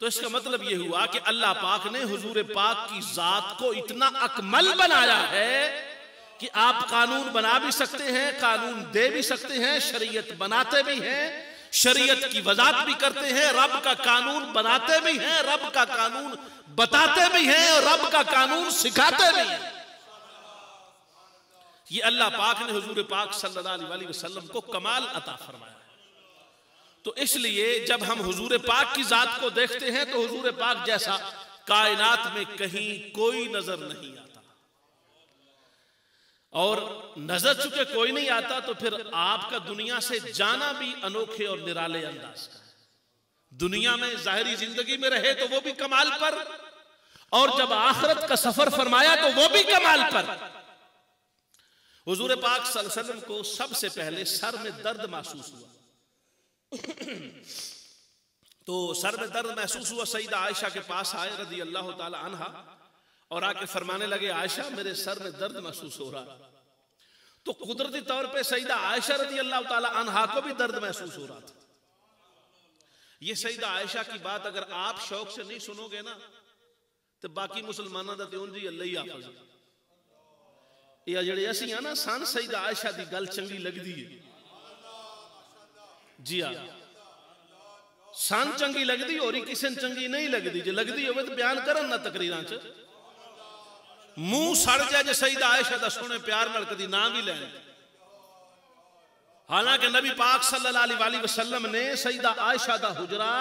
तो इसका मतलब यह हुआ कि अल्लाह पाक ने हुजूर पाक की जात को इतना अकमल बनाया है कि आप कानून बना भी सकते हैं, कानून दे भी सकते हैं, शरीयत बनाते भी हैं, शरीयत की वजाहत भी करते हैं, रब का कानून बनाते भी हैं, रब का कानून बताते भी हैं और रब का कानून सिखाते भी हैं। ये अल्लाह पाक ने हुजूर पाक सल्लल्लाहु अलैहि वसल्लम को कमाल अता फरमाया। तो इसलिए जब हम हुजूर पाक की जात को देखते हैं तो हुजूर पाक जैसा कायनात में कहीं कोई नजर नहीं आता, और नजर चुके कोई नहीं आता तो फिर आपका दुनिया से जाना भी अनोखे और निराले अंदाज का है। दुनिया में जाहिरी जिंदगी में रहे तो वो भी कमाल पर, और जब आखिरत का सफर फरमाया तो वो भी कमाल पर। हुजूर पाक सल्लल्लाहु अलैहि वसल्लम को सबसे पहले सर में दर्द महसूस हुआ। तो सर में दर्द महसूस हुआ, सईदा आयशा के पास आए रदी अल्लाह ताला अन्हा, और आके फरमाने लगे, आयशा मेरे सर में दर्द महसूस हो रहा। तो कुदरती तौर पे सईदा आयशा रदी अल्लाह ताला अन्हा को भी दर्द महसूस हो रहा था। ये सईदा आयशा की बात अगर आप शौक से नहीं सुनोगे ना तो बाकी मुसलमानों का तो जी अल्लाह ही हाफिज, या जेड़े असी हैं ना सन सईदा आयशा की गल चंगी लगती है जी हाँ, सन चंगी लगती हो रही किसी चंगी नहीं लगती, जो लगती हो तो बयान करन ना तकरीरां च, मुंह सड़ जाए जो सईदा आयशा दा सोने प्यार नाल कदी ना भी लैन। हालांकि नबी पाक सल्लल्लाहु अलैहि वसल्लम ने सईदा आयशा दा हुजरा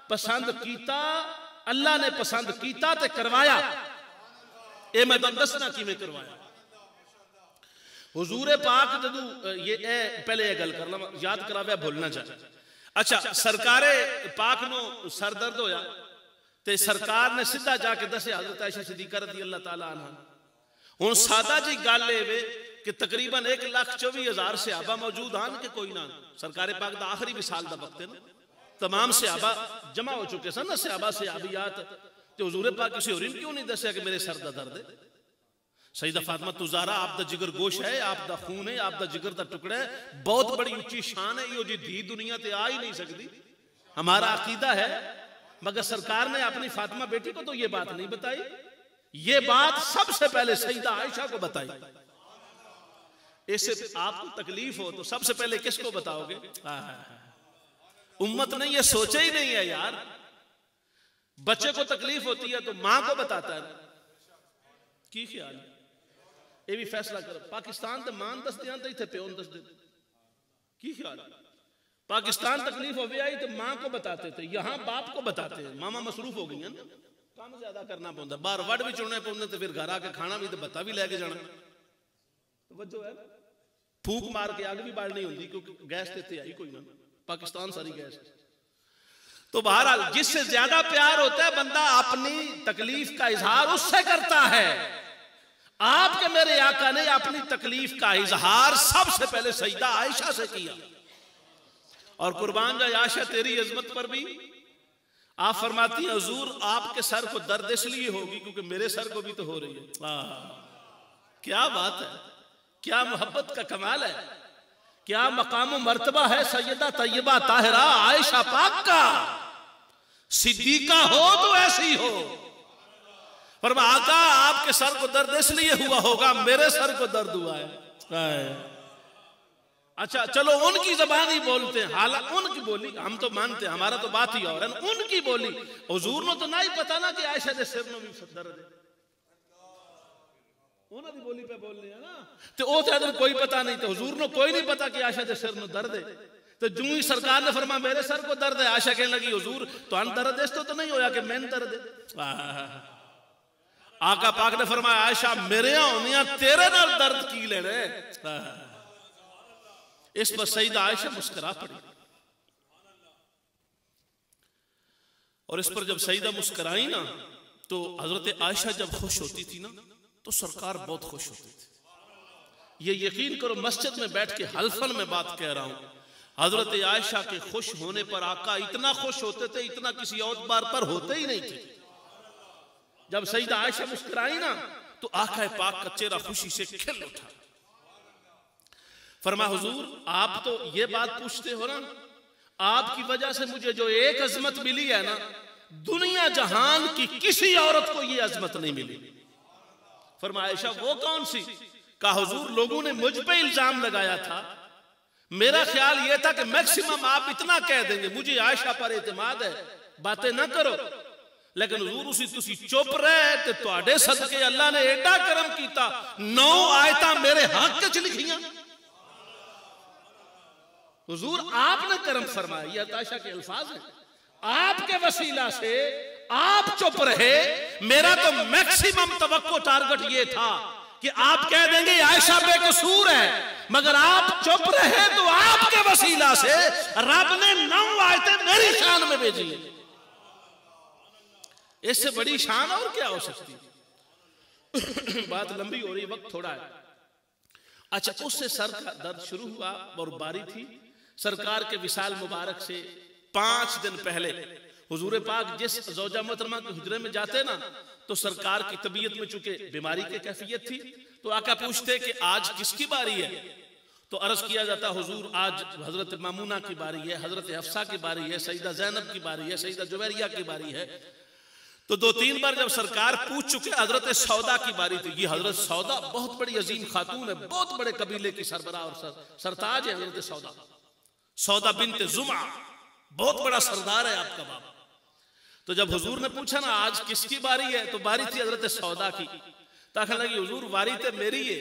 पसंद कीता, अल्लाह ने पसंद कीता ते करवाया। ये मैं तुहानू दसना किवें करवाया। हुजूर पाक जदू ये पहले ये गल कर लवां, याद करावे भूलना चाहिए। अच्छा, सरकारे पाक नो सर दर्द होया ते सरकार ने सीधा जाके दसे हजरत आयशा सिद्दीका रज़ी अल्लाह ताला अन्हा। हुण सादा जी गल है कि तकरीबन 1,24,000 सहाबा मौजूद हैं कि कोई ना, सरकारे पाक दा आखिरी विसाल दा वक्त है ना, तमाम सहाबा जमा हो चुके सन ना, सहाबा सहाबियात। तो हुजूर पाक किसी होर क्यों नहीं दसिया कि मेरे सर दा दर्द है। सईदा फातिमा तुज़ारा आप दा जिगर गोश है, आप दा खून है, आप दा जिगर दा टुकड़ा है, बहुत बड़ी ऊंची शान है, यो जी धी दुनिया ते आ ही नहीं सकती, हमारा अकीदा है। मगर सरकार ने अपनी फातिमा बेटी को तो ये बात नहीं बताई, ये बात सबसे पहले सईदा आयशा को बताई। इससे आपको तकलीफ हो तो सबसे पहले किसको बताओगे? उम्मत ने ये सोचा ही नहीं है यार। बच्चे को तकलीफ होती है तो मां को बताता है, की ख्याल है? ये भी फैसला करो। पाकिस्तान तो मान दस दिया तो इतने प्यो दस दे, की ख्याल है? पाकिस्तान तकलीफ हो गई तो मां को बताते थे, यहाँ बाप को बताते हैं। मामा मसरूफ हो गई है ना, काम ज्यादा करना पड़ता, बाहर वड़ भी चुनने पौंदे, तो फिर घर आके खाना भी तो बता भी लेके जाना। तो है फूक मार के आग भी बाढ़ नहीं होती क्योंकि गैस देते आई कोई ना, पाकिस्तान सारी गैस। तो बहरहाल जिससे ज्यादा प्यार होता है बंदा अपनी तकलीफ का इजहार उससे करता है। आपके मेरे आका ने अपनी तकलीफ का इजहार सबसे पहले सईदा आयशा से किया। और कुर्बान जाए आयशा तेरी इज्जत पर भी आप फरमाती हैं, हुजूर आपके सर को दर्द इसलिए होगी क्योंकि मेरे सर को भी तो हो रही है। क्या बात है, क्या मोहब्बत का कमाल है, क्या मकाम मर्तबा है सैयदा तैयबा ताहिरा आयशा पाक का। सिद्दीका हो तो ऐसी हो। पर आका आपके सर को दर्द इसलिए हुआ होगा, मेरे सर को दर्द हुआ है। अच्छा चलो उनकी जबान ही बोलते हैं, हालांकि उनकी बोली हम तो मानते हैं, हमारा तो बात ही और है। उनकी बोली हुजूर ने तो ना ही पता ना कि आयशा दे सिर में भी दर्द है, उन्होंने बोली पे बोल लिया ना, तो वो तो कोई पता नहीं, तो हुजूर ने कोई नहीं पता कि आयशा दे सिर में दर्द है। तो जूं ही सरकार ने फरमा मेरे सर को दर्द है, आयशा कहने लगी हुजूर तो अन दर्द इस तो नहीं होया कि मैंने दर्द है। आका पाक ने फरमाया आयशा मेरे होनिया तेरे नाल दर्द की लेने। इस पर सईदा आयशा मुस्कुरा पड़ी। और इस पर जब सईदा मुस्कुराई ना तो हजरत आयशा जब खुश होती थी ना तो सरकार बहुत खुश होती थी। ये यकीन करो मस्जिद में बैठ के हल्फन में बात कह रहा हूं, हजरत आयशा के खुश होने पर आका इतना खुश होते थे, इतना किसी और बार पर होते ही नहीं थे। जब सईदा आयशा मुस्कुराई ना तो आका पाक का चेहरा खुशी से खिल उठा। फरमा हुजूर आप तो ये बात पूछते हो ना, आपकी वजह से मुझे जो एक अजमत मिली है ना, दुनिया जहान की किसी औरत को ये अजमत नहीं मिली। फरमाया आयशा वो कौन सी? कहा हुजूर लोगों ने मुझ पे इल्जाम लगाया था, मेरा ख्याल यह था कि मैक्सिमम आप इतना कह देंगे मुझे आयशा पर एतमाद है, बातें ना करो, लेकिन हुजूर उसी तुसी चुप रहे ते तुहाडे सदके अल्लाह ने एडा करम कीता 9 आयतां मेरे हक च लिखियां। हुजूर आपने करम फरमाया, ये आयशा के अल्फाज हैं, आपके वसीला से आप चुप रहे, मेरा तो मैक्सिमम तवक्को टारगेट ये था कि आप कह देंगे आयशा बेकसूर है, मगर आप चुप रहे तो आपके वसीला से रब ने 9 आयतें मेरी शान में भेजी। इससे बड़ी शान और क्या हो सकती। बात लंबी हो रही, वक्त थोड़ा है। अच्छा, उससे सर का दर्द शुरू हुआ और बारी थी सरकार के विसाल मुबारक से 5 दिन पहले हुजूर पाक जिस ज़ौजा मोहतरमा के हुजरे में जाते ना, तो सरकार की तबीयत में चूंकि बीमारी की कैफियत थी, तो आका पूछते कि आज किसकी बारी है? तो अर्ज किया जाता हुजूर आज हजरत मामूना की बारी है, हजरत हफ्सा की बारी है, सईदा जैनब की बारी है, सईदा जुवैरिया की बारी है। तो 2-3 बार जब सरकार पूछ चुके हजरत सौदा की बारी थी। ये हजरत सौदा बहुत बड़ी अजीम खातून है, बहुत बड़े कबीले की सरबराह और सरताज है हजरत सौदा, सौदा बिन्त जुमा, बहुत बड़ा सरदार है आपका बाप। तो जब हुजूर ने पूछा ना आज किसकी बारी है, तो बारी थी हजरत सौदा की। ताकि लगी हुजूर बारी तो मेरी है,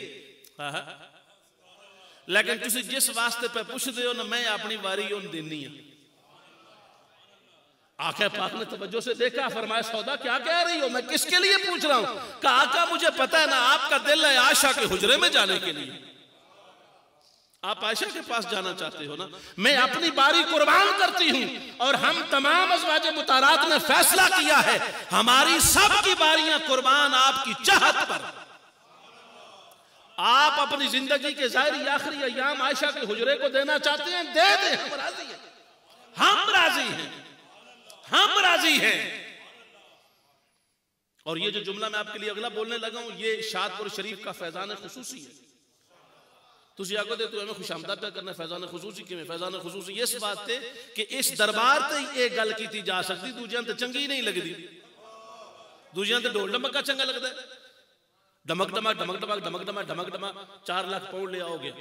लेकिन तुसी जिस वास्ते पे पूछते हो ना, मैं अपनी बारी उन देनी है। आका पाक ने तवज्जो से देखा, फरमाया सौदा क्या कह रही हो, मैं किसके लिए पूछ रहा हूं? कहा आका मुझे पता है ना आपका दिल है आयशा के हुजरे में जाने के लिए, आप आयशा के पास जाना चाहते हो ना, मैं अपनी बारी कुर्बान करती हूं और हम तमाम अज़वाज मुतारात ने फैसला किया है हमारी सब की बारियां कुर्बान आपकी चाहत पर। आप अपनी जिंदगी के ज़ाहिरी आखिरी अय्याम आयशा के हुजरे को देना चाहते हैं, दे दे, हम राजी हैं, हम राजी हैं, हम राजी हैं। और ये जो जुमला मैं आपके लिए अगला बोलने लगा हूं, ये शादपुर शरीफ का फैजान खुसूसी है। तुसी आको दे तो हमें खुशामदा पे करना फैजान खुसूसी कि फैजान खुसूसी इस बात थे कि इस दरबार ते ये गल की जा सकती, दूजियां ते चंगी नहीं लगती, दूजियां ते ढोल डमका चंगा लगता है, डमक डमक डमक डमक डमक डमक डमक डमक 4 लाख पाउंड ले आओगे।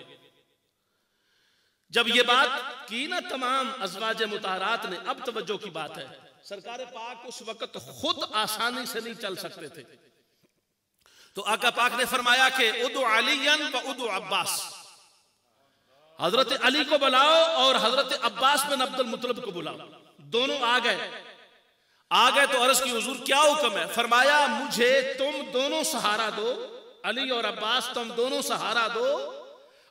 जब ये बात की ना तमाम अज़वाज मुताहरात ने, अब तवज्जो की बात है, सरकार पाक उस वक्त खुद आसानी से नहीं चल सकते थे, तो आका पाक ने फरमाया कि उदु अलीयन व उदु अब्बास, हजरत अली को बुलाओ और हजरत अब्बास बिन अब्दुल मुत्तलिब को बुलाओ। दोनों आ गए तो अर्ज की हुजूर क्या हुक्म है? फरमाया मुझे तुम दोनों सहारा दो, अली और अब्बास तुम दोनों सहारा दो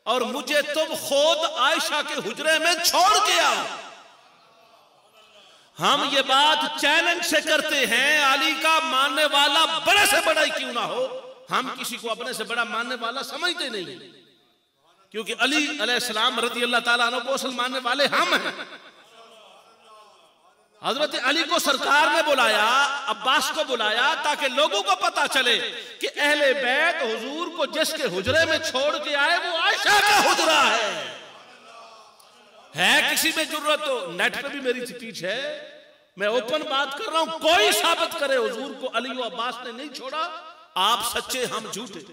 और मुझे तुम खुद आयशा के हुजरे में छोड़ के आओ। हम ये बात चैलेंज से करते हैं, अली का मानने वाला बड़े से बड़ा ही क्यों ना हो, हम किसी को अपने से बड़ा मानने वाला समझते नहीं, क्योंकि अली अलैहिस्सलाम रज़ी अल्लाह ताला अन्हु को असल मानने वाले हम हैं। हजरत अली को सरकार ने बुलाया, अब्बास को बुलाया, ताकि लोगों को पता चले कि अहले बैत हुजूर को जिसके हुजरे में छोड़ के आए वो आयशा का हुजरा है। किसी में जरूरत तो नेट पे भी मेरी स्पीच है, मैं ओपन बात कर रहा हूं, कोई साबित करे हुजूर को अली व अब्बास ने नहीं छोड़ा, आप सच्चे हम झूठे।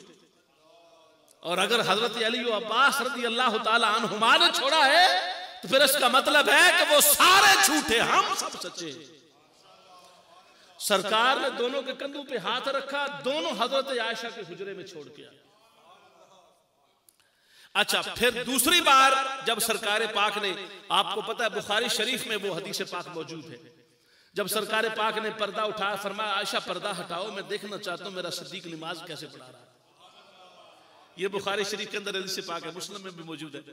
और अगर हजरत अली व अब्बास रज़ी अल्लाह ताला अन्हुमा ने छोड़ा है तो फिर इसका मतलब है कि वो सारे झूठे, हम सब सच्चे। सरकार ने दोनों के कंधों पे हाथ रखा, दोनों हजरत आयशा के हुजरे में छोड़ के आए। अच्छा, फिर दूसरी बार जब सरकार पाक ने, आपको पता है बुखारी शरीफ में वो हदीस पाक मौजूद है, जब सरकार पाक ने पर्दा उठाया, फरमाया आयशा पर्दा हटाओ, मैं देखना चाहता हूं मेरा सिद्दीक नमाज कैसे पढ़ा रहा है। ये बुखारी शरीफ के अंदर हदीस पाक है, मुस्लिम में भी मौजूद है।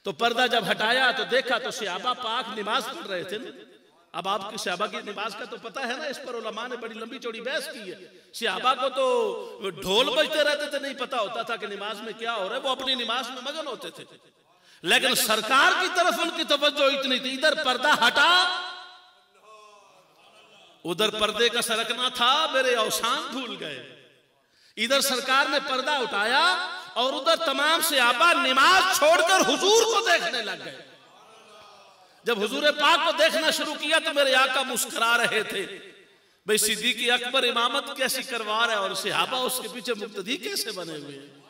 तो पर्दा जब हटाया तो देखा तो सहाबा पाक नमाज पढ़ रहे थे। अब आपकी सहाबा की नमाज का तो पता है ना, इस पर उलमा ने बड़ी लंबी चौड़ी बहस की है। सहाबा को तो ढोल बजते रहते थे, नहीं पता होता था कि नमाज में क्या हो रहा है, वो अपनी नमाज में मगन होते थे। लेकिन सरकार की तरफ उनकी तवज्जो इतनी थी, इधर पर्दा हटा उधर पर्दे का सरकना था, मेरे औसान भूल गए। इधर सरकार ने पर्दा उठाया और उधर तमाम सहाबा नमाज छोड़कर हुजूर को देखने लग गए। जब हुजूर पाक को देखना शुरू किया तो मेरे आका मुस्कुरा रहे थे, भाई सिद्दीक़ अकबर इमामत कैसी करवा रहा है और सहाबा उसके पीछे मुक्तदी कैसे बने हुए हैं।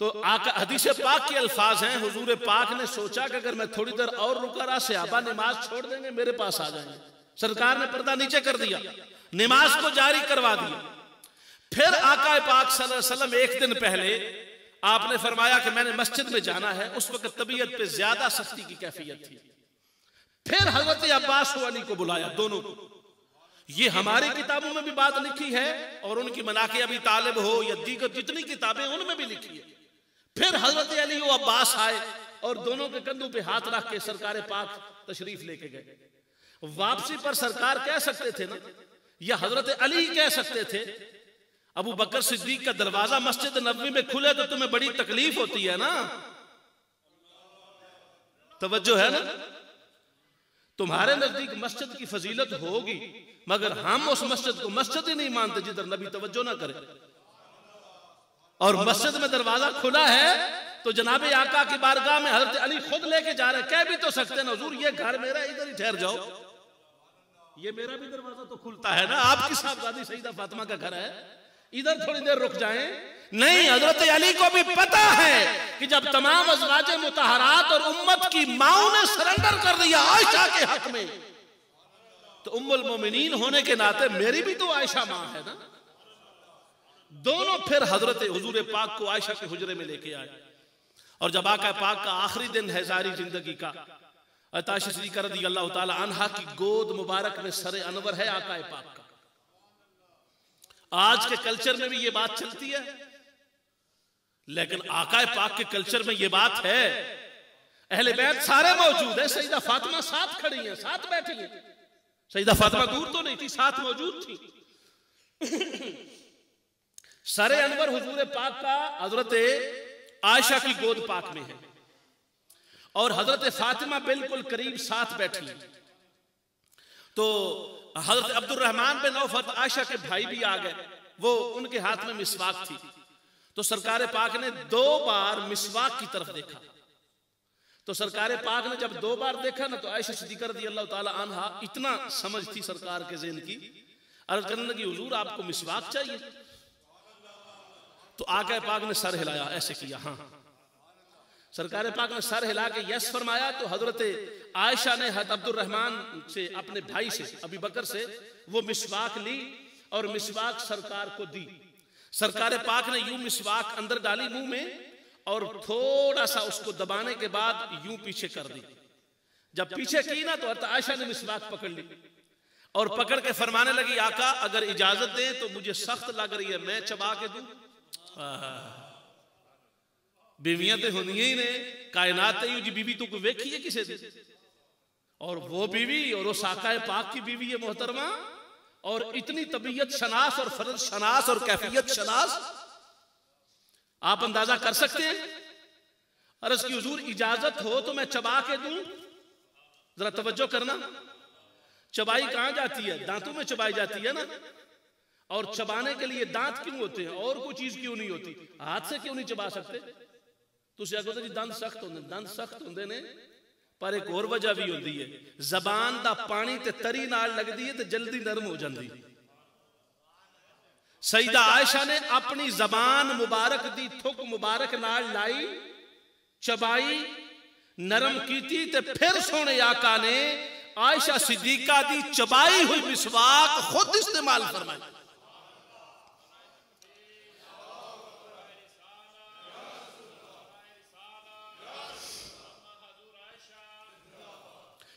तो आका हदीस पाक के अल्फाज हैं, हुजूर पाक ने सोचा कि अगर मैं थोड़ी देर और रुका रहा सहाबा नमाज छोड़ देंगे, मेरे पास आ जाएंगे। सरकार ने पर्दा नीचे कर दिया, नमाज को जारी करवा दिया। फिर आका पाक सल्लल्लाहु अलैहि वसल्लम एक दिन पहले आपने फरमाया कि मैंने मस्जिद में जाना है। उस वक्त तबीयत पे ज्यादा सख्ती की कैफियत थी। फिर हजरत अब्बास व अली को बुलाया, दोनों को। ये हमारी किताबों में भी बात लिखी है और उनकी मनाके अबी तालिब हो या दीगर जितनी किताबें उनमें भी लिखी है। फिर हजरत अली व अब्बास आए और दोनों के कंधों पे हाथ रख के सरकार पाक तशरीफ लेके गए। वापसी पर सरकार कह सकते थे ना, या हजरत अली कह सकते थे, अबू बकर सिद्दीक का दरवाजा मस्जिद नबवी में खुले तो तुम्हें बड़ी तकलीफ होती है ना, तवज्जो है ना। तुम्हारे नजदीक मस्जिद की फजीलत होगी, मगर हम उस मस्जिद को मस्जिद ही नहीं मानते जिधर नबी तवज्जो ना करे। और मस्जिद में दरवाजा खुला है तो जनाबे आका की बारगाह में हजरत अली खुद लेके जा रहे हैं। कह भी तो सकते ना, हुजूर ये घर मेरा, इधर ही ठहर जाओ, ये मेरा भी दरवाजा तो खुलता है ना, आपकी साहबजादी सईदा फातिमा का घर है, इधर थोड़ी देर रुक जाएं। नहीं, हजरत अली को भी पता है कि जब तमाम अज़वाजे मुतहरात और उम्मत की माओं ने सरेंडर कर दिया आयशा के हक में, तो उम्मुल मोमिनीन होने के नाते मेरी भी तो आयशा मां है ना। दोनों फिर हजरत हुजूर पाक को आयशा के हुजरे में लेके आए। और जब आका पाक का आखिरी दिन है जारी जिंदगी का, आयशा सिद्दीक़ा रज़ियल्लाहु ताला अन्हा की गोद मुबारक में सरे अनवर है आका पाक का। आज के कल्चर में भी ये बात चलती है, लेकिन आका पाक के कल्चर में ये बात है, अहले बैत सारे मौजूद हैं, सईदा फातिमा साथ खड़ी हैं, साथ बैठी हैं। सईदा फातिमा दूर तो नहीं थी, साथ मौजूद थी। सरे अनवर हुजूर पाक का हजरत आयशा की गोद पाक में है और हजरत फातिमा बिल्कुल करीब साथ बैठी है। तो हजरत अब्दुर्रहमान बिन औफ आयशा के भाई भी आ गए, वो उनके हाथ में मिसवाक थी। तो सरकार पाक ने 2 बार मिसवाक की तरफ देखा। तो सरकार पाक ने जब 2 बार देखा ना, तो आयशा सिद्दीक़ा रज़ियल्लाहु ताला अन्हा, इतना समझ थी सरकार के ज़हन की, अर्ज करने लगी, हुजूर आपको मिसवाक चाहिए? तो आका पाक ने सर हिलाया, ऐसे किया हाँ। सरकार पाक ने सर हिला के यस फरमाया। तो हजरत आयशा ने हज़रत अब्दुर्रहमान से, अपने भाई से, अबी बकर से, वो मिसवाक ली और मिसवाक सरकार को दी। सरकार पाक ने यूं मिसवाक अंदर डाली मुंह में और थोड़ा सा उसको दबाने के बाद यूं पीछे कर दी। जब पीछे की ना, तो हज़रत आयशा ने मिसवाक पकड़ ली और पकड़ के फरमाने लगी, आका अगर इजाजत दे तो मुझे सख्त लग रही है, मैं चबा के दूं। बीवियां तो होनी ही ने, कायनात जी बीवी तो कोई वेखी है किसी दिन, और वो बीवी और उस आका पाक की बीवी है मोहतरमा, और इतनी तबीयत शनास और फर्ज शनास और कैफियत शनास, आप अंदाजा कर सकते हैं। अर्ज की हुजूर इजाजत हो तो मैं चबा के दूं? जरा तवज्जो करना, चबाई कहां जाती है? दांतों में चबाई जाती है ना। और चबाने के लिए दांत क्यों होते हैं, और कोई चीज क्यों नहीं होती? हाथ से क्यों नहीं चबा सकते? तुसी आखो जी दंद सख्त होंदे, दंद सख्त होंदे ने, पर एक और वजह भी होती है, जबान दा पानी ते तरी नाल लगदी है ते जल्दी नरम हो जाती। सईदा आयशा ने अपनी जबान मुबारक दी थुक मुबारक नाल लाई, चबाई, नरम कीती ते फिर सोने आका ने आयशा सिद्दीका दी चबाई हुई मिसवाक खुद इस्तेमाल फरमाई।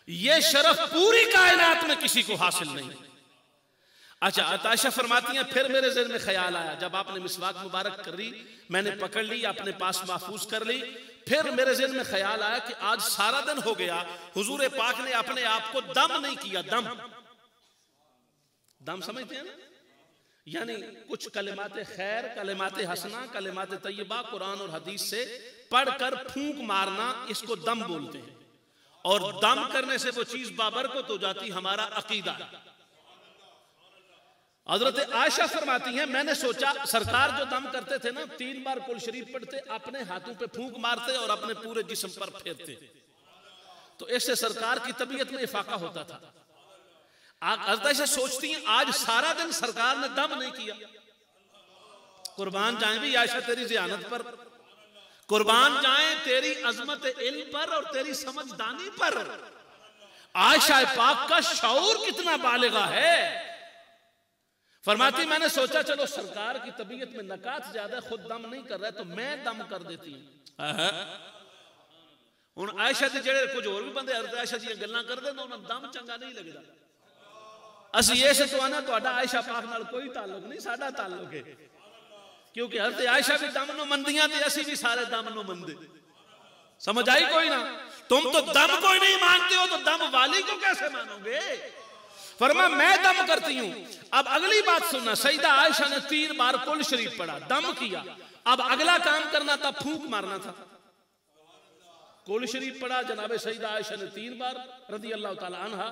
ये शरफ पूरी कायनात में किसी को हासिल नहीं। अच्छा, आयशा फरमाती हैं, फिर मेरे ज़हन में ख्याल आया, जब आपने मिसवाक मुबारक कर ली, मैंने पकड़ ली, अपने पास महफूज कर ली, फिर मेरे ज़हन में ख्याल आया कि आज सारा दिन हो गया, हुजूर पाक ने अपने आप को दम नहीं किया। दम समझते हैं ना, यानी कुछ कलिमाते खैर, कलिमाते हसना, कलिमाते तय्यबा कुरान और हदीस से पढ़कर फूंक मारना, इसको दम बोलते हैं। और दम करने से वो चीज बाबरकत हो जाती, हमारा अकीदा। हजरत आयशा फरमाती हैं, मैंने सोचा सरकार जो दम करते थे ना, 3 बार कुल शरीफ पढ़ते, अपने हाथों पे फूंक मारते और अपने पूरे जिस्म पर फेरते। तो इससे सरकार की तबीयत में इफाका होता था। ऐसे सोचती हैं आज सारा दिन सरकार ने दम नहीं किया। कुर्बान जाए भी आयशा तेरी ज़ियानत पर, कुर्बान जाए तेरी अजमत इल्म पर और तेरी समझदानी पर। आयशा पाक का शऊर कितना बालिगा है। फरमाती मैंने सोचा चलो सरकार की तबीयत में नकात ज्यादा, खुद दम नहीं कर रहा है तो मैं दम कर देती हूं। हुण आयशा दे जेड़े कुछ और भी बंदे हज़रत आयशा दी गल्लां करदे ने उन्हां दम चंगा नहीं लगदा। असीं इस तो आना तुहाडा आयशा पाक नाल कोई ताल्लुक नहीं, साडा ताल्लुक है, क्योंकि हज़रत आयशा भी दम नो मंदियां ते असीं भी सारे दम नो मंदे। समझ आई कोई ना? तुम तो दम कोई नहीं मानते हो तो दम वाली को कैसे मानोगे? फरमा मैं दम करती हूं। अब अगली बात सुनना, सईदा आयशा ने 3 बार कुल शरीफ पढ़ा, दम किया। अब अगला काम करना था, फूंक मारना था। कुल शरीफ पढ़ा जनाबे सईदा आयशा ने 3 बार रज़ी अल्लाह ताला अन्हा,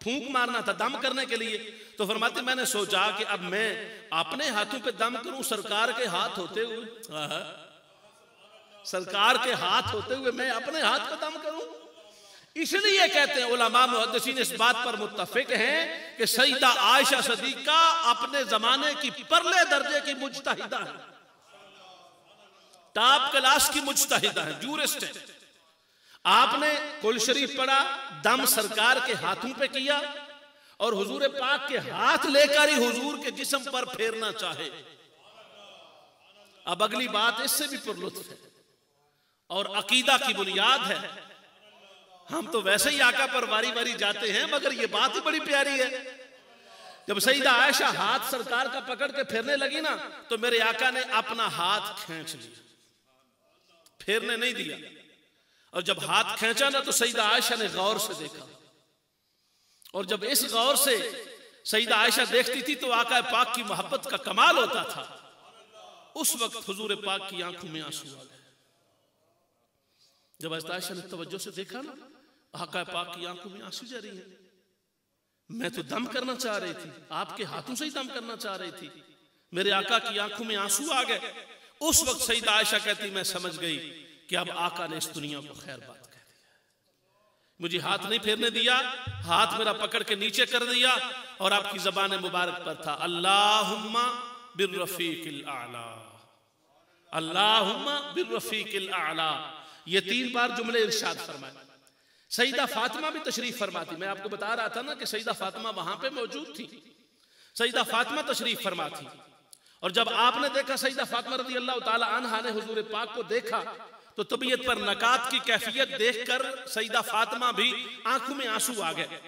फूंक मारना था दम करने के लिए। तो फरमाते मैंने सोचा कि अब मैं अपने हाथों पे दम करूं, सरकार के हाथ होते हुए, सरकार के हाथ होते हुए मैं अपने हाथ पे दम करूं। इसलिए कहते हैं उलमा मुहद्दिसीन इस बात पर मुत्तफिक हैं कि सईदा आयशा सदीका अपने जमाने की परले दर्जे की मुज्तहिदा है, टॉप क्लास की मुज्तहिदा है, जूरिस्ट है। आपने कुल शरीफ पढ़ा, दम सरकार के हाथों पे किया और हुजूर पाक के हाथ लेकर ही हुजूर के जिस्म पर फेरना चाहे। अब अगली बात इससे भी पुरलुत्फ है और अकीदा की बुनियाद है। हम तो वैसे ही आका पर वारी वारी जाते हैं, मगर ये बात ही बड़ी प्यारी है। जब सईदा आयशा हाथ सरकार का पकड़ के फेरने लगी ना, तो मेरे आका ने अपना हाथ खींच लिया, फेरने नहीं दिया। और जब हाथ खींचा ना तो सईदा आयशा ने गौर से देखा, और जब इस गौर से सईदा आयशा देखती थी तो आका पाक की मोहब्बत का कमाल होता था। उस वक्त हुजूर पाक की आंखों में आंसू आ गए। जब हज़रत आयशा ने तवज्जो से देखा ना, आका पाक की आंखों में आंसू जा रही है। मैं तो दम करना चाह रही थी, आपके हाथों से ही दम करना चाह रही थी, मेरे आका की आंखों में आंसू आ गए। उस वक्त सईदा आयशा कहती मैं समझ गई कि अब आका ने इस दुनिया को खैर बात कह दिया। मुझे हाथ नहीं फेरने दिया, हाथ मेरा पकड़ के नीचे कर दिया और आपकी ज़बान मुबारक पर था अल्लाहुम्मा बिर्रफीकिल आला, अल्लाहुम्मा बिर्रफीकिल आला। ये 3 बार जुमले इरशाद फरमाए। सईदा फातिमा भी तशरीफ फरमाती। मैं आपको बता रहा था ना कि सईदा फातिमा वहां पे मौजूद थी। सईदा फातिमा तशरीफ फरमा थी और जब आपने देखा सईदा फातिमा रज़ी अल्लाह ताला अन्हा ने हुजूर पाक को देखा तो तबीयत पर नकात की कैफियत देखकर सईदा फातिमा भी आंखों में आंसू आ गए।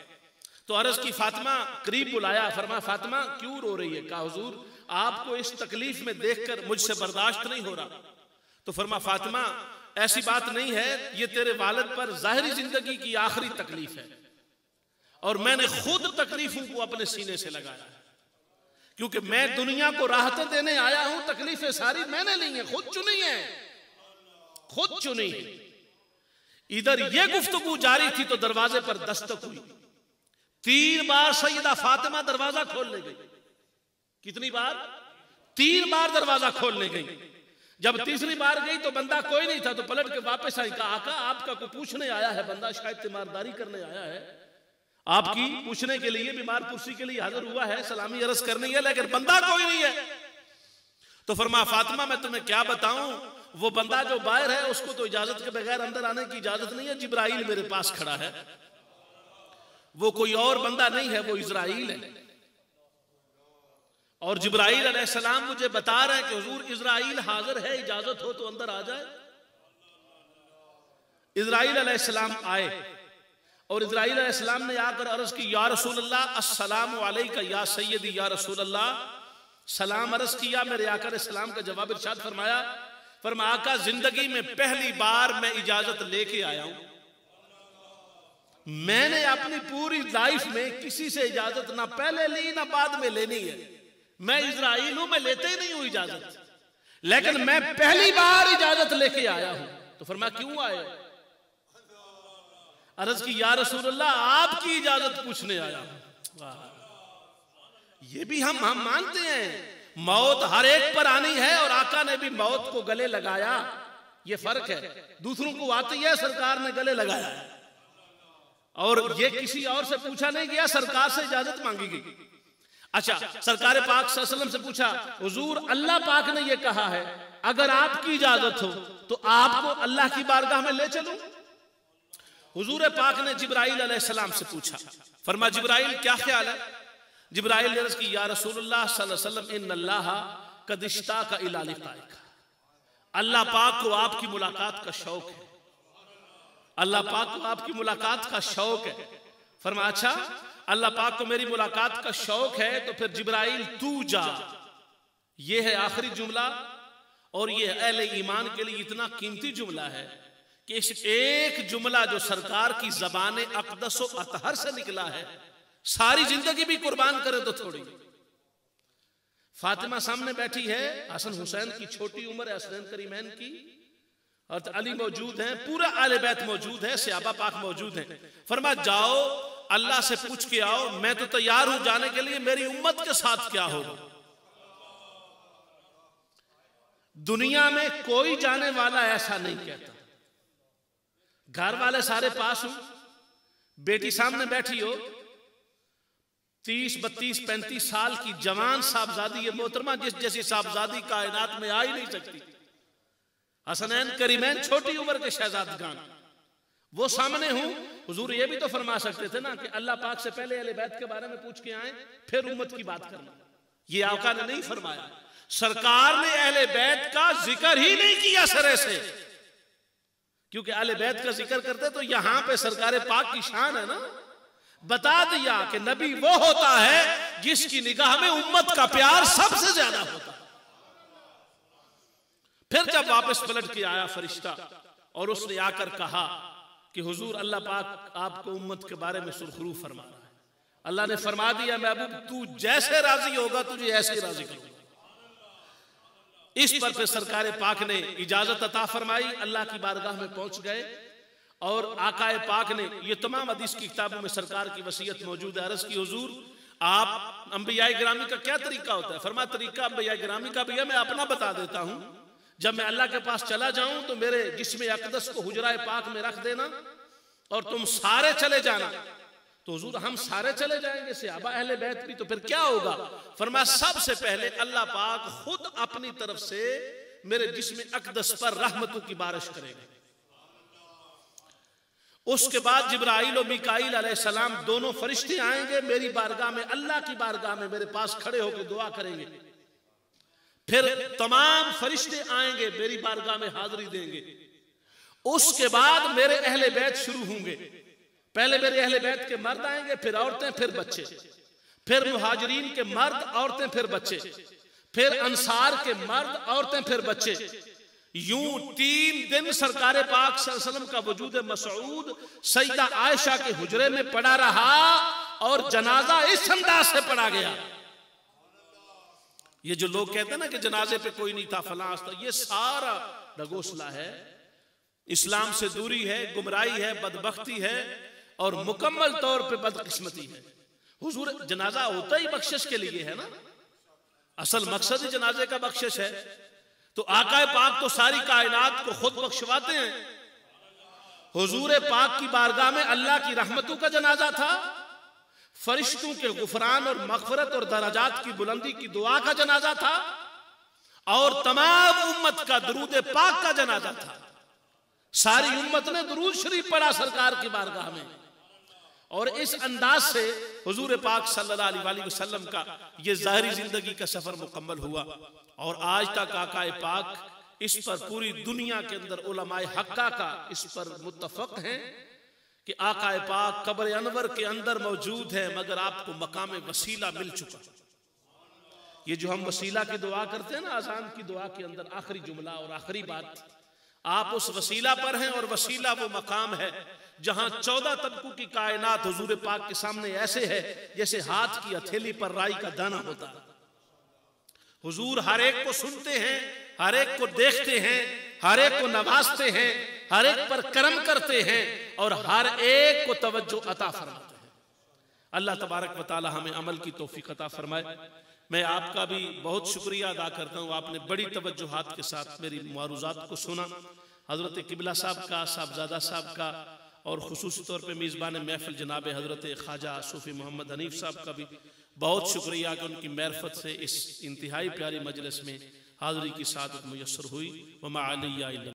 तो अर्ज की फातिमा करीब बुलाया, फरमा फातिमा क्यों रो रही है? कहा हुजूर आपको इस तकलीफ में देखकर मुझसे बर्दाश्त नहीं हो रहा। तो फरमा फातिमा ऐसी बात नहीं है, ये तेरे वालिद पर जाहिरी जिंदगी की आखिरी तकलीफ है और मैंने खुद तकलीफों को अपने सीने से लगाया, क्योंकि मैं दुनिया को राहतें देने आया हूं। तकलीफें सारी मैंने ली हैं, खुद चुनी है, खुद चुनी है। इधर ये गुफ्तगू जारी थी तो दरवाजे पर दस्तक हुई। 3 बार सैयदा फातिमा दरवाजा खोलने गई। कितनी बार? 3 बार दरवाजा खोलने गई। जब तीसरी बार गई तो बंदा कोई नहीं था, तो पलट के वापस आई। कहा आका आपका को पूछने आया है बंदा, शायद तीमारदारी करने आया है, आपकी पूछने के लिए, बीमार पुरसी के लिए हाजिर हुआ है, सलामी अर्ज करनी है, लेकिन बंदा कोई नहीं है। तो फरमा फातिमा मैं तुम्हें क्या बताऊं, वो बंदा जो बाहर है उसको तो इजाजत के बगैर अंदर आने की इजाजत नहीं है। जिब्राइल मेरे पास खड़ा है, वो कोई और बंदा नहीं है, वो इजराइल है। और जिब्राइल अलैहिस्सलाम मुझे बता रहे हैं कि हुजूर इजराइल हाजिर है, इजाजत हो तो अंदर आ जाए। इजराइल अलैहिस्सलाम आए और इजराइल अलैहिस्सलाम ने आकर अर्ज की या रसूल अल्लाह अस्सलामु अलैका या सय्यदी या रसूल अल्लाह, सलाम अर्ज किया। मेरे आका ने सलाम का जवाब इरशाद फरमाया, फरमाया आका जिंदगी में पहली बार मैं इजाजत लेके आया हूं। मैंने अपनी पूरी लाइफ में किसी से इजाजत ना पहले ली ना बाद में लेनी है। मैं इजराइल हूं, मैं लेते ही नहीं हूं इजाजत, लेकिन मैं पहली बार इजाजत लेके आया हूं। तो फरमाया क्यों आए? अर्ज की या रसूल अल्लाह आपकी इजाजत पूछने आया हूं। ये भी हम मानते हैं, मौत हर एक पर आनी है और आका ने भी मौत को गले लगाया। ये फर्क है, दूसरों को आती है, सरकार ने गले लगाया है। और ये किसी और से पूछा नहीं गया, सरकार से इजाजत मांगी गई। अच्छा, सरकार पाक सल्लल्लाहु अलैहि वसल्लम से पूछा, हुजूर अल्लाह पाक ने ये कहा है, अगर आपकी इजाजत हो तो आपको अल्लाह की बारगाह में ले चलूं? हुजूर पाक ने जिब्राइल अलैहिस्सलाम से पूछा, फरमा जिब्राइल क्या ख्याल है? जिब्राइल ने अर्ज़ की, या रसूलुल्लाह सल्लल्लाहु अलैहि वसल्लम इन्नल्लाह क़द इश्ताक़ इला लिक़ाइक, अल्लाह पाक को आपकी मुलाकात का शौक है, अल्लाह पाक को आपकी मुलाकात का शौक है। फरमा अच्छा, अल्लाह पाक को मेरी मुलाकात का शौक है, तो फिर जिब्राइल तू जा। ये है आखिरी जुमला, और ये अहले ईमान के लिए इतना कीमती जुमला है कि इस एक जुमला जो सरकार की ज़बान अक़दस व अतहर से निकला है, सारी जिंदगी भी कुर्बान करे तो थोड़ी। फातिमा सामने बैठी है, हसन हुसैन की छोटी उम्र है, हसनैन करीमैन की, और अली मौजूद हैं, पूरा आले बैत मौजूद है, सहाबा पाक मौजूद हैं। फरमा जाओ अल्लाह से पूछ के आओ, मैं तो तैयार हूं जाने के लिए, मेरी उम्मत के साथ क्या होगा। दुनिया में कोई जाने वाला ऐसा नहीं कहता, घर वाले सारे पास हो, बेटी सामने बैठी हो, 30, 32, 35 साल की जवान साहबजादी, ये मोहतरमा जिस जैसी साहबजादी कायनात में आ ही नहीं सकती। हसनैन करीमैन छोटी उम्र के शहजादगान, वो सामने हूं। हुजूर ये भी तो फरमा सकते थे ना कि अल्लाह पाक से पहले अहले बैत के बारे में पूछ के आए, फिर उम्मत की बात करना। ये आका ने नहीं फरमाया, सरकार ने अहले बैत का जिक्र ही नहीं किया सरे से, क्योंकि अहले बैत का जिक्र करते तो यहां पे सरकार पाक की शान है ना। बता दिया कि नबी वो होता है जिसकी निगाह में उम्मत का प्यार सबसे ज्यादा होता है। फिर जब वापस पलट के आया फरिश्ता और उसने आकर कहा कि हुजूर अल्लाह पाक आपको उम्मत के बारे में सुरखरू फरमा रहा है, अल्लाह ने फरमा दिया महबूब तू जैसे राजी होगा तुझे ऐसे राजी करूंगा। इस पर फिर सरकार पाक ने इजाजत अता फरमाई, अल्लाह की बारगाह में पहुंच गए, और आकाए पाक ने ये तमाम हदीस की किताबों में सरकार की वसीयत मौजूद है। अर्ज़ की हुजूर आप अंबिया गिरामी का क्या तरीका होता है? फरमा तरीका अंबिया गिरामी का भैया मैं अपना बता देता हूं, जब मैं अल्लाह के पास चला जाऊं तो मेरे जिस्म अक़दस को हुजराए पाक में रख देना और तुम सारे चले जाना। तो हुजूर हम सारे चले जाएंगे, सहाबा अहले बैत भी, तो फिर क्या होगा? फरमाया सबसे पहले अल्लाह पाक खुद अपनी तरफ से मेरे जिस्म अक़दस पर रहमतों की बारिश करेगा। उसके बाद जिब्राइल और मीकाईल अलैहिस्सलाम दोनों फरिश्ते आएंगे मेरी बारगाह में, अल्लाह की बारगाह में मेरे पास खड़े होकर दुआ करेंगे। फिर तमाम फरिश्ते आएंगे मेरी बारगाह में हाजिरी देंगे। उसके बाद मेरे अहले बैत शुरू होंगे। पहले मेरे अहले बैत के मर्द आएंगे, फिर औरतें, फिर बच्चे, फिर मुहाजिरीन के मर्द, औरतें, फिर बच्चे, फिर अंसार के मर्द, औरतें, फिर बच्चे। यूं 3 दिन सरकार पाक सल्लल्लाहु अलैहि वसल्लम का वजूद मसऊद सईदा आयशा के हुजरे में पड़ा रहा, और जनाजा इस अंदाज से पड़ा गया। ये जो लोग कहते हैं ना कि जनाजे पे कोई नहीं था, फलां था, ये सारा डगोसला है, इस्लाम से दूरी है, गुमराही है, बदबख्ती है, और मुकम्मल तौर पे बदकिस्मती है। हुजूर जनाजा होता ही बख्शिश के लिए है ना, असल मकसद ही जनाजे का बख्शिश है। तो आका पाक तो सारी कायनात को खुद बख्शवाते हैं। हुजूर पाक की बारगाह में अल्लाह की रहमतों का जनाजा था, फरिश्तों के गुफरान और मग़फ़िरत और दराजात की बुलंदी की दुआ का जनाजा था, और तमाम उम्मत का दुरूद पाक का जनाजा था। सारी उम्मत ने दुरूद शरीफ पढ़ा सरकार की बारगाह में, और इस अंदाज से हुजूर पाक सल्लल्लाहु अलैहि वसल्लम का ये ज़ाहिरी जिंदगी का सफर मुकम्मल हुआ। और आज तक आकाए पाक इस पर पूरी दुनिया के अंदर उलमाए हक्का का इस पर मुत्तफक हैं कि आकाए पाक कब्र अनवर के अंदर मौजूद है, मगर आपको मकाम वसीला मिल चुका। ये जो हम वसीला की दुआ करते हैं ना, अज़ान की दुआ के अंदर आखिरी जुमला और आखिरी बात, आप उस वसीला पर हैं, और वसीला वो मकाम है जहां 14 तबकों की कायनात हुजूर पाक के सामने ऐसे है जैसे हाथ की हथेली पर राई का दाना होता है। हुजूर हर एक को सुनते हैं, हर एक को देखते हैं, हर एक को नवाजते हैं, हर एक पर करम करते हैं, और हर एक को तवज्जो अता फरमाते हैं। अल्लाह तबारक व तआला हमें अमल की तौफीक अता फरमाए। मैं आपका भी बहुत शुक्रिया अदा करता हूँ, आपने बड़ी तवज्जुहात के साथ मेरी मारूज़ात को सुना। हज़रत किबला साहब का, साहबजादा साहब का, और खुसूसी तौर पर मेज़बान महफिल जनाब हज़रत ख्वाजा सूफ़ी मोहम्मद हनीफ साहब का भी बहुत शुक्रिया कि उनकी मार्फत से इस इंतहाई प्यारी मजलिस में हाज़री की सादत मुयस्सर हुई। व मा अलैया इल्ला